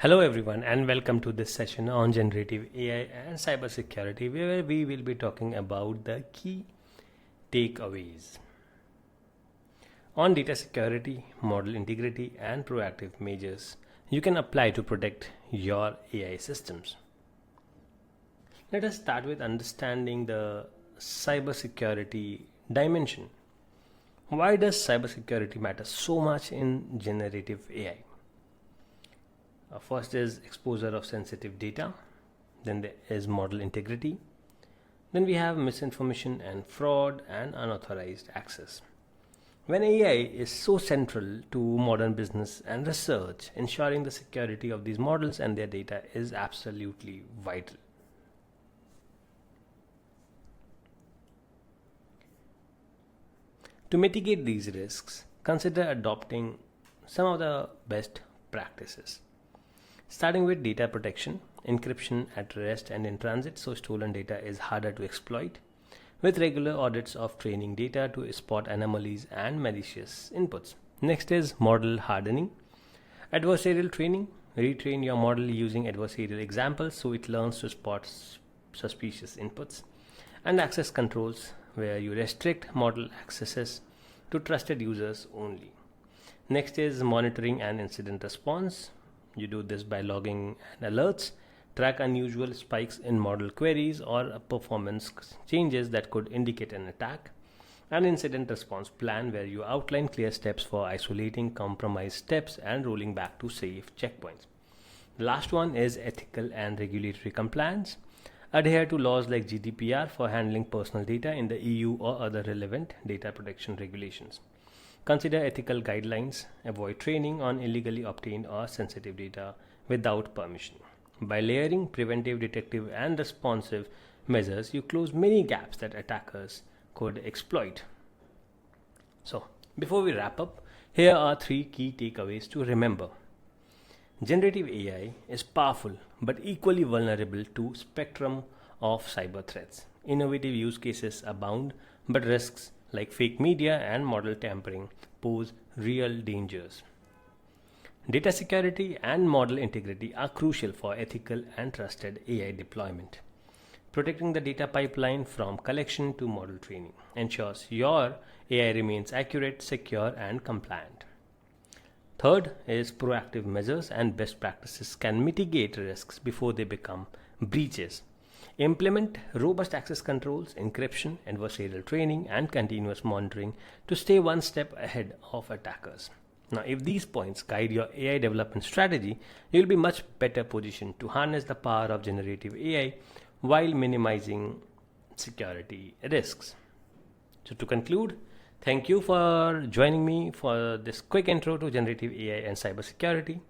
Hello everyone and welcome to this session on generative AI and cybersecurity where we will be talking about the key takeaways on data security, model integrity and proactive measures you can apply to protect your AI systems. Let us start with understanding the cybersecurity dimension. Why does cybersecurity matter so much in generative AI? First is exposure of sensitive data, then there is model integrity, then we have misinformation and fraud and unauthorized access. When AI is so central to modern business and research, ensuring the security of these models and their data is absolutely vital. To mitigate these risks, consider adopting some of the best practices. Starting with data protection, encryption at rest and in transit so stolen data is harder to exploit, with regular audits of training data to spot anomalies and malicious inputs. Next is model hardening. Adversarial training. Retrain your model using adversarial examples so it learns to spot suspicious inputs. And access controls, where you restrict model accesses to trusted users only. Next is monitoring and incident response. You do this by logging alerts, track unusual spikes in model queries or performance changes that could indicate an attack. An incident response plan where you outline clear steps for isolating compromised steps and rolling back to safe checkpoints. The last one is ethical and regulatory compliance. Adhere to laws like GDPR for handling personal data in the EU or other relevant data protection regulations. Consider ethical guidelines, avoid training on illegally obtained or sensitive data without permission. By layering preventive, detective, and responsive measures, you close many gaps that attackers could exploit. So, before we wrap up, here are 3 key takeaways to remember. Generative AI is powerful but equally vulnerable to spectrum of cyber threats. Innovative use cases abound, but risks like fake media and model tampering pose real dangers. Data security and model integrity are crucial for ethical and trusted AI deployment. Protecting the data pipeline from collection to model training ensures your AI remains accurate, secure, and compliant. Third is proactive measures and best practices can mitigate risks before they become breaches. Implement robust access controls, encryption, adversarial training, and continuous monitoring to stay one step ahead of attackers. Now, if these points guide your AI development strategy, you'll be much better positioned to harness the power of generative AI while minimizing security risks. So, to conclude, thank you for joining me for this quick intro to generative AI and cybersecurity.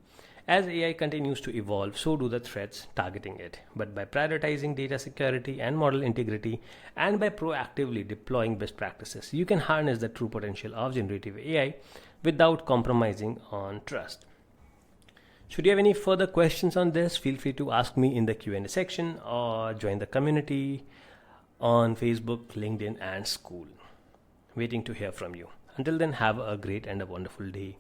As AI continues to evolve, so do the threats targeting it. But by prioritizing data security and model integrity, and by proactively deploying best practices, you can harness the true potential of generative AI without compromising on trust. Should you have any further questions on this, feel free to ask me in the Q&A section or join the community on Facebook, LinkedIn, and School. Waiting to hear from you. Until then, have a great and a wonderful day.